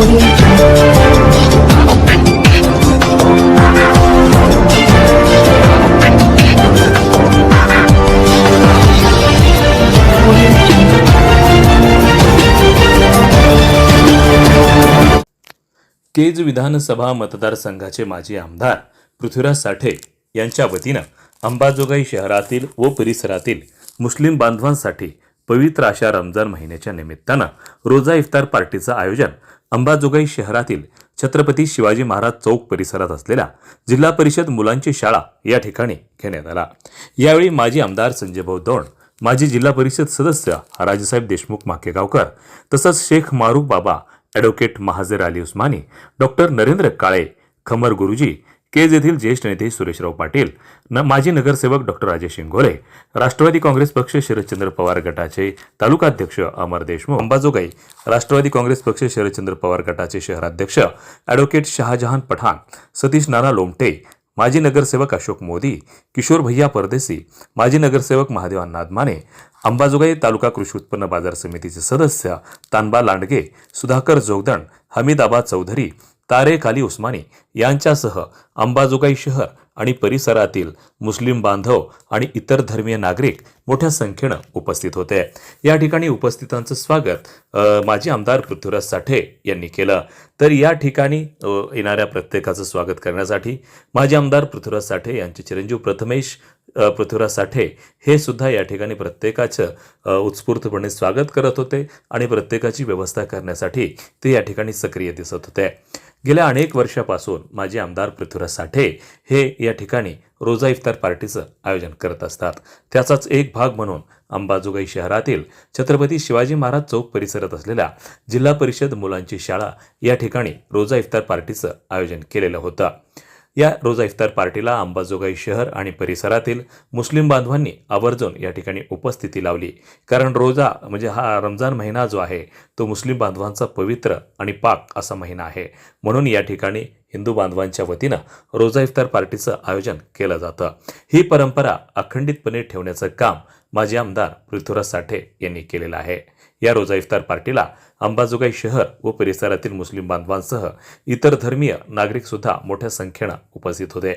केज विधानसभा मतदारसंघाचे माजी आमदार पृथ्वीराज साठे यांच्या वतीनं अंबाजोगाई शहरातील व परिसरातील मुस्लिम बांधवांसाठी पवित्र अशा रमजान महिन्याच्या निमित्तानं रोजा इफ्तार पार्टीचं आयोजन अंबाजोगाई शहरातील छत्रपती शिवाजी महाराज चौक परिसरात असलेल्या जिल्हा परिषद मुलांची शाळा या ठिकाणी घेण्यात आला। यावेळी माजी आमदार संजयभाऊ दौंड, माजी जिल्हा परिषद सदस्य राजेसाहेब देशमुख माकेगावकर तसंच शेख मारूफ बाबा, ॲडव्होकेट महाजर अली उस्मानी, डॉक्टर नरेंद्र काळे, खमर गुरुजी, केज येथील ज्येष्ठ नेते सुरेशराव पाटील, माजी नगरसेवक डॉक्टर राजेश इंगोले, राष्ट्रवादी काँग्रेस पक्ष शरदचंद्र पवार गटाचे तालुकाध्यक्ष अमर देशमुख, अंबाजोगाई राष्ट्रवादी काँग्रेस पक्ष शरदचंद्र पवार गटाचे शहराध्यक्ष ॲडव्होकेट शहाजहान पठाण, सतीश नाना लोमटे, माजी नगरसेवक अशोक मोदी, किशोर भैया परदेसी, माजी नगरसेवक महादेव नादमाने, अंबाजोगाई तालुका कृषी उत्पन्न बाजार समितीचे सदस्य तानबा लांडगे, सुधाकर जोगदंड, हमीद आबा चौधरी, तारेक अली उस्मानी यांच्यासह अंबाजोगाई शहर आणि परिसरातील मुस्लिम बांधव आणि इतर धर्मीय नागरिक मोठ्या संख्येनं उपस्थित होते। या ठिकाणी उपस्थितांचं स्वागत माजी आमदार पृथ्वीराज साठे यांनी केलं। तर या ठिकाणी येणाऱ्या प्रत्येकाचं स्वागत करण्यासाठी माजी आमदार पृथ्वीराज साठे यांचे चिरंजीव प्रथमेश पृथ्वीराज साठे हे सुद्धा या ठिकाणी प्रत्येकाचं उत्स्फूर्तपणे स्वागत करत होते आणि प्रत्येकाची व्यवस्था करण्यासाठी ते या ठिकाणी सक्रिय दिसत होते। गेल्या अनेक वर्षापासून माजी आमदार पृथ्वीराज साठे हे या ठिकाणी रोजा इफ्तार पार्टीचं आयोजन करत असतात। त्याचाच एक भाग म्हणून अंबाजोगाई शहरातील छत्रपती शिवाजी महाराज चौक परिसरात असलेल्या जिल्हा परिषद मुलांची शाळा या ठिकाणी रोजा इफ्तार पार्टीचं आयोजन केलेलं होतं। या रोजा इफ्तार पार्टीला अंबाजोगाई शहर आणि परिसरातील मुस्लिम बांधवांनी आवर्जून या ठिकाणी उपस्थिती लावली, कारण रोजा म्हणजे हा रमजान महिना जो आहे तो मुस्लिम बांधवांचा पवित्र आणि पाक असा महिना आहे। म्हणून या ठिकाणी हिंदू बांधवांच्या वतीनं रोजा इफ्तार पार्टीचं आयोजन केलं जातं। ही परंपरा अखंडितपणे ठेवण्याचं काम माजी आमदार पृथ्वीराज साठे यांनी केलेलं आहे। या रोजा इफ्तार पार्टीला अंबाजोगाई शहर व परिसरातील मुस्लिम बांधवांसह इतर धर्मीय नागरिक सुद्धा मोठ्या संख्येनं उपस्थित होते।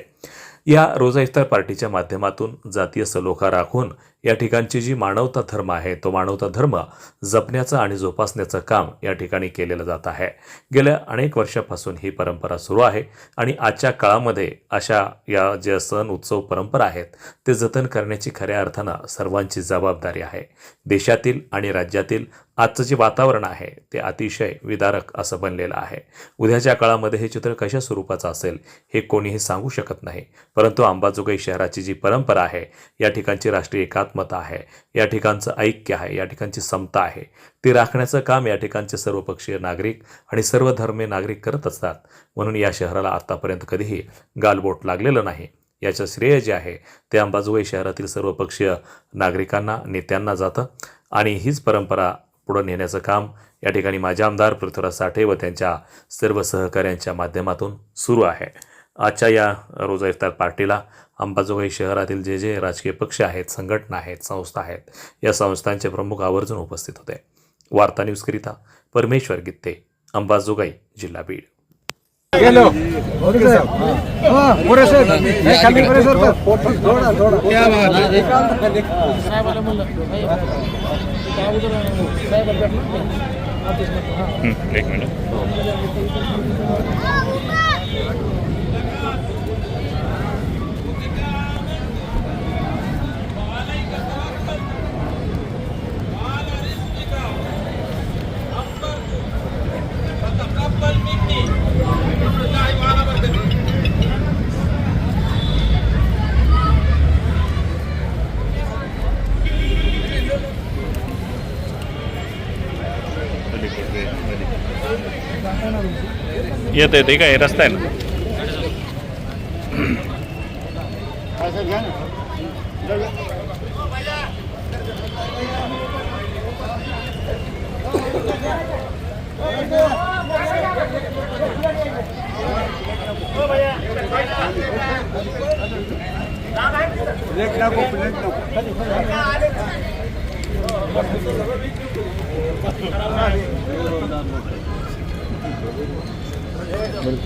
या रोजा इफ्तार पार्टीच्या माध्यमातून जातीय सलोखा राखून या ठिकाणची जी मानवता धर्म आहे तो मानवता धर्म जपण्याचं आणि जोपासण्याचं काम या ठिकाणी केलेलं जात आहे। गेल्या अनेक वर्षापासून ही परंपरा सुरू आहे आणि आजच्या काळामध्ये अशा या ज्या सण उत्सव परंपरा आहेत ते जतन करण्याची खऱ्या अर्थानं सर्वांची जबाबदारी आहे। देशातील आणि राज्यातील आजचं जे वातावरण आहे ते अतिशय विदारक असं बनलेलं आहे। उद्याच्या काळामध्ये हे चित्र कशा स्वरूपाचं असेल हे कोणीही सांगू शकत नाही, परंतु अंबाजोगाई शहराची जी परंपरा आहे, या ठिकाणची राष्ट्रीय एकात्मता आहे, या ठिकाणचं ऐक्य आहे, या ठिकाणची समता आहे, ती राखण्याचं काम या ठिकाणचे सर्वपक्षीय नागरिक आणि सर्व धर्मीय नागरिक करत असतात। म्हणून या शहराला आतापर्यंत कधीही गालबोट लागलेलं नाही। याचं श्रेय जे आहे ते अंबाजोगाई शहरातील सर्वपक्षीय नागरिकांना, नेत्यांना जातं आणि हीच परंपरा पुढे नेण्याचं काम या ठिकाणी माजी आमदार पृथ्वीराज साठे व त्यांच्या सर्व सहकाऱ्यांच्या माध्यमातून सुरू आहे। आजच्या या रोजा इफ्तार पार्टीला अंबाजोगाई शहरातील जे जे राजकीय पक्ष आहेत, संघटना आहेत, संस्था आहेत, या संस्थांचे प्रमुख आवर्जून उपस्थित होते। वार्ता न्यूजकरिता परमेश्वर गित्ते, अंबाजोगाई, जिल्हा बीड। हेलो पूरे से खाली पूरे सर थोड़ा थोड़ा क्या बात है साहब वाला बोल एक मिनिट येते येते काय रस्ता आहे ना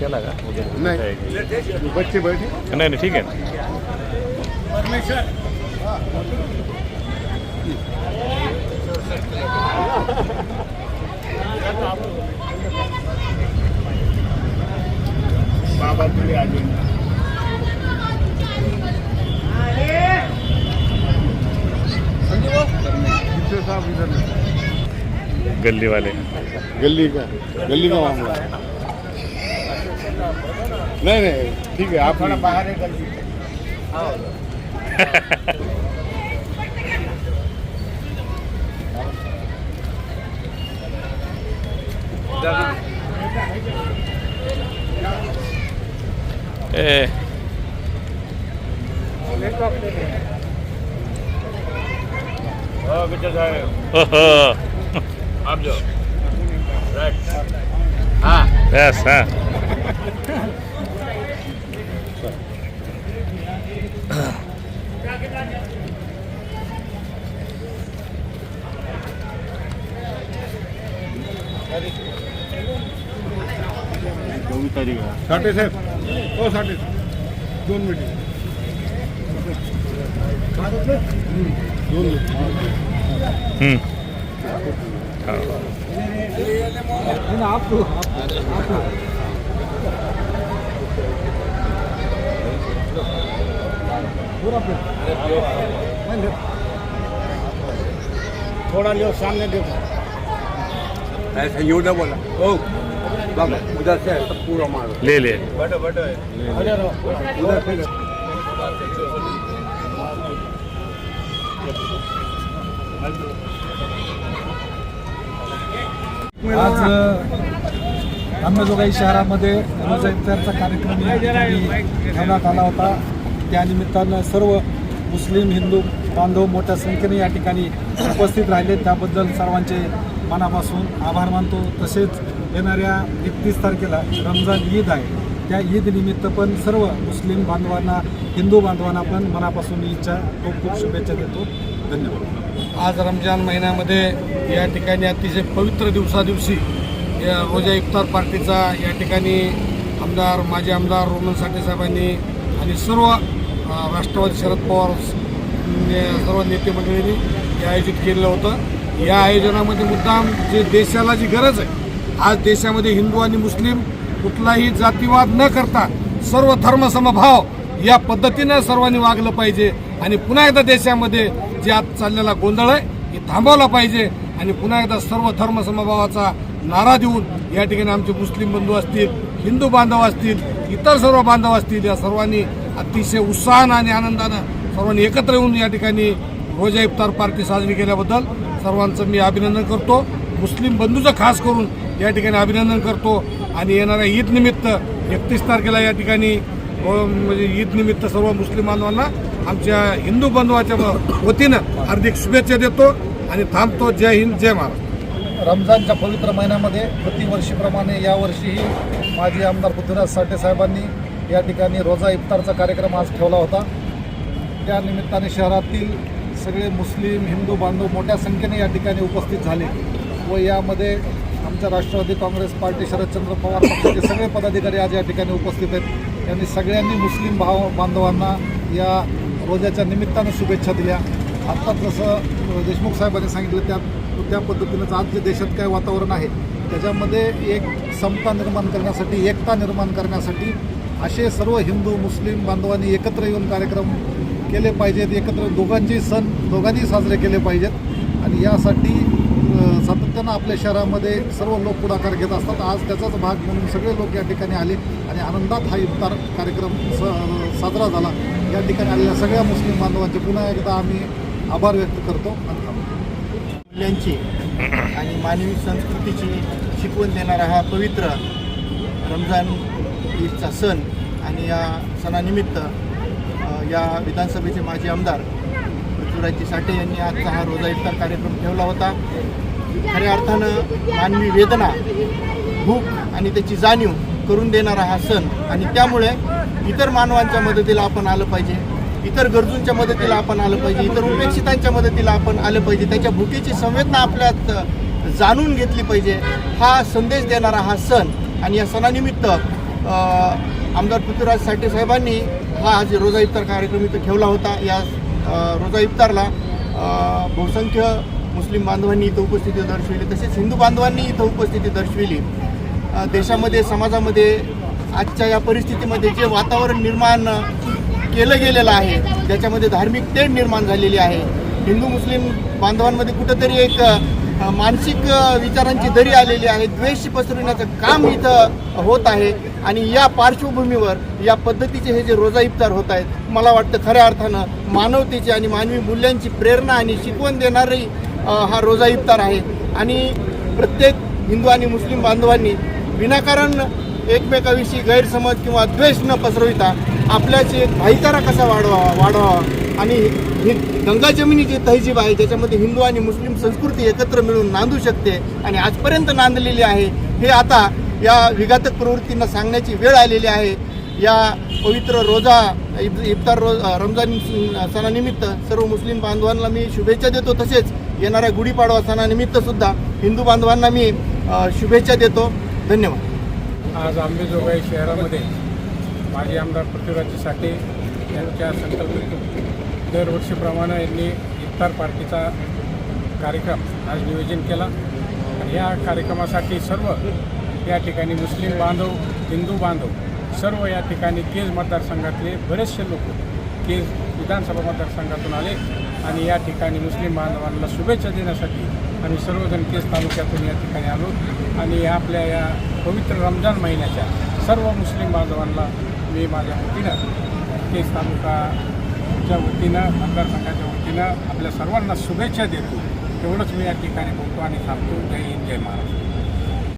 केला का नहीं बच्चे बैठे नाही ठीक आहे. बाबा तुझे आ जाएंगे साहब इधर गल्ली वाले गली का मामला है नहीं ठीक है आप थोड़ा बाहर है गली ए आप जो बस हाँ साठे साहेब हो साठे 2 मिनिट 2 आपको थोड़ा लियो सामने देखो ऐसे यूं ना बोला ओ बाबा उधर से सब पूरा मारो ले ले बैठो उधर से आज अंबाजोगाई शहरामध्ये रोजा इफ्तारचा कार्यक्रम या ठिकाणी ठेवण्यात आला होता. त्यानिमित्तानं सर्व मुस्लिम हिंदू बांधव मोठ्या संख्येने या ठिकाणी उपस्थित राहिले. त्याबद्दल सर्वांचे मनापासून आभार मानतो. तसेच येणाऱ्या 31 तारखेला रमजान ईद आहे. त्या ईद निमित्त पण सर्व मुस्लिम बांधवांना हिंदू बांधवांना पण मनापासून ईदच्या खूप खूप शुभेच्छा देतो. धन्यवाद. आज रमजान महिन्यामध्ये या ठिकाणी अतिशय पवित्र दिवसादिवशी या रोजा इफ्तार पार्टीचा या ठिकाणी माजी आमदार रोमन साठे साहेबांनी आणि सर्व राष्ट्रवादी शरद पवार सर्व नेते मंडळींनी हे आयोजित केलेलं होतं. या आयोजनामध्ये मुद्दाम जे देशाला जी गरज आहे, आज देशामध्ये हिंदू आणि मुस्लिम कुठलाही जातीवाद न करता सर्व धर्मसमभाव या पद्धतीनं सर्वांनी वागलं पाहिजे आणि पुन्हा एकदा देशामध्ये जे आज चाललेला गोंधळ आहे हे थांबवला पाहिजे आणि पुन्हा एकदा सर्व धर्मसमभावाचा नारा देऊन या ठिकाणी आमचे मुस्लिम बंधू असतील, हिंदू बांधव असतील, इतर सर्व बांधव असतील, या सर्वांनी अतिशय उत्साहानं आणि आनंदानं सर्वांनी एकत्र येऊन या ठिकाणी रोजा इफ्तार पार्टी साजरी केल्याबद्दल सर्वांचं मी अभिनंदन करतो. मुस्लिम बंधूचं खास करून या ठिकाणी अभिनंदन करतो आणि येणाऱ्या ईद निमित्त 31 तारखेला या ठिकाणी म्हणजे ईद निमित्त सर्व मुस्लिम बांधवांना आमच्या हिंदू बांधवाच्या वतीनं हार्दिक शुभेच्छा देतो आणि थांबतो. जय हिंद, जय महाराष्ट्र. रमजानच्या पवित्र महिन्यामध्ये प्रतिवर्षीप्रमाणे यावर्षीही माजी आमदार पृथ्वीराज साठे साहेबांनी या ठिकाणी रोजा इफ्तारचा कार्यक्रम आज ठेवला होता. त्या निमित्ताने शहरातील सगळे मुस्लिम हिंदू बांधव मोठ्या संख्येने या ठिकाणी उपस्थित झाले व यामध्ये आमच्या राष्ट्रवादी काँग्रेस पार्टी शरदचंद्र पवार पक्षाचे सगळे पदाधिकारी आज या ठिकाणी उपस्थित आहेत. यांनी सगळ्यांनी मुस्लिम बांधवांना या रोजाच्या निमित्तानं शुभेच्छा दिल्या. आत्ता जसं देशमुख साहेबांनी सांगितलं त्या पद्धतीनंच आज जे देशात काय वातावरण आहे त्याच्यामध्ये एक समता निर्माण करण्यासाठी, एकता निर्माण करण्यासाठी असे सर्व हिंदू मुस्लिम बांधवांनी एकत्र येऊन कार्यक्रम केले पाहिजेत. एकत्र दोघांचे सण दोघांनी साजरे केले पाहिजेत आणि यासाठी सातत्यानं आपल्या शहरामध्ये सर्व लोक पुढाकार घेत असतात. आज त्याचाच भाग म्हणून सगळे लोक या ठिकाणी आले आणि आनंदात हा इफ्तार कार्यक्रम साजरा झाला. या ठिकाणी आलेल्या सगळ्या मुस्लिम बांधवांचे पुन्हा एकदा आम्ही आभार व्यक्त करतो. मूल्यांची आणि मानवी संस्कृतीची शिकवण देणारा हा पवित्र रमजान ईदचा सण आणि या सणानिमित्त या विधानसभेचे माजी आमदार पृथ्वीराज साठे यांनी आजचा हा रोजा इफ्तार कार्यक्रम ठेवला होता. खऱ्या अर्थानं मानवी वेदना, भूक आणि त्याची जाणीव करून देणारा हा सण आणि त्यामुळे इतर मानवांच्या मदतीला आपण आलं पाहिजे, इतर गरजूंच्या मदतीला आपण आलं पाहिजे, इतर उपेक्षितांच्या मदतीला आपण आलं पाहिजे, त्याच्या भुकेची संवेदना आपल्यात जाणून घेतली पाहिजे. हा संदेश देणारा हा सण आणि या सणानिमित्त आमदार पृथ्वीराज साठे साहेबांनी हा आज रोजा इफ्तार कार्यक्रम इथं ठेवला होता. या रोजा इफ्तारला बहुसंख्य मुस्लिम बांधवांनी इथं उपस्थिती दर्शविली, तसेच हिंदू बांधवांनी इथं उपस्थिती दर्शविली. देशामध्ये समाजामध्ये आजच्या या परिस्थितीमध्ये जे वातावरण निर्माण केलं गेलेलं आहे, ज्याच्यामध्ये धार्मिक तेढ निर्माण झालेली आहे, हिंदू मुस्लिम बांधवांमध्ये कुठंतरी एक मानसिक विचारांची दरी आलेली आहे, द्वेष पसरविण्याचं काम इथं होत आहे. आणि या पार्श्वभूमीवर या पद्धतीचे हे जे रोजा इफ्तार होत आहेत, मला वाटतं खऱ्या अर्थानं मानवतेची आणि मानवी मूल्यांची प्रेरणा आणि शिकवण देणारी हा रोजा इफ्तार आहे. आणि प्रत्येक हिंदू आणि मुस्लिम बांधवांनी विनाकारण एकमेकाविषयी गैरसमज किंवा द्वेष न पसरविता आपल्याची एक भाईचारा कसा वाढवावा आणि ही गंगा जमिनी जी तहजीब आहे, ज्याच्यामध्ये हिंदू आणि मुस्लिम संस्कृती एकत्र मिळून नांदू शकते आणि आजपर्यंत नांदलेली आहे, हे आता या विघातक प्रवृत्तींना सांगण्याची वेळ आलेली आहे. या पवित्र रोजा इफ्तार रमजान सणानिमित्त सर्व मुस्लिम बांधवांना मी शुभेच्छा देतो. तसेच येणाऱ्या गुढीपाडवा सणानिमित्त सुद्धा हिंदू बांधवांना मी शुभेच्छा देतो. धन्यवाद. आज अंबाजोगाई शहरामध्ये माजी आमदार पृथ्वीराज साठे यांच्या संकल्पनेतून दरवर्षीप्रमाणे यांनी इफ्तार पार्टीचा कार्यक्रम आज नियोजन केला. आणि या कार्यक्रमासाठी सर्व या ठिकाणी मुस्लिम बांधव, हिंदू बांधव सर्व या ठिकाणी केज मतदारसंघातले बरेचसे लोक केज विधानसभा मतदारसंघातून आले आणि या ठिकाणी मुस्लिम बांधवांना शुभेच्छा देण्यासाठी आम्ही सर्वजण केज तालुक्यातून या ठिकाणी आलो. आणि आपल्या या पवित्र रमजान महिन्याच्या सर्व मुस्लिम बांधवांना मी माझ्या वतीनं केज तालुकाच्या वतीनं मतदारसंघाच्या वतीनं आपल्या सर्वांना शुभेच्छा देतो. एवढंच मी या ठिकाणी बोलतो आणि थांबतो. जय हिंद, जय महाराष्ट्र.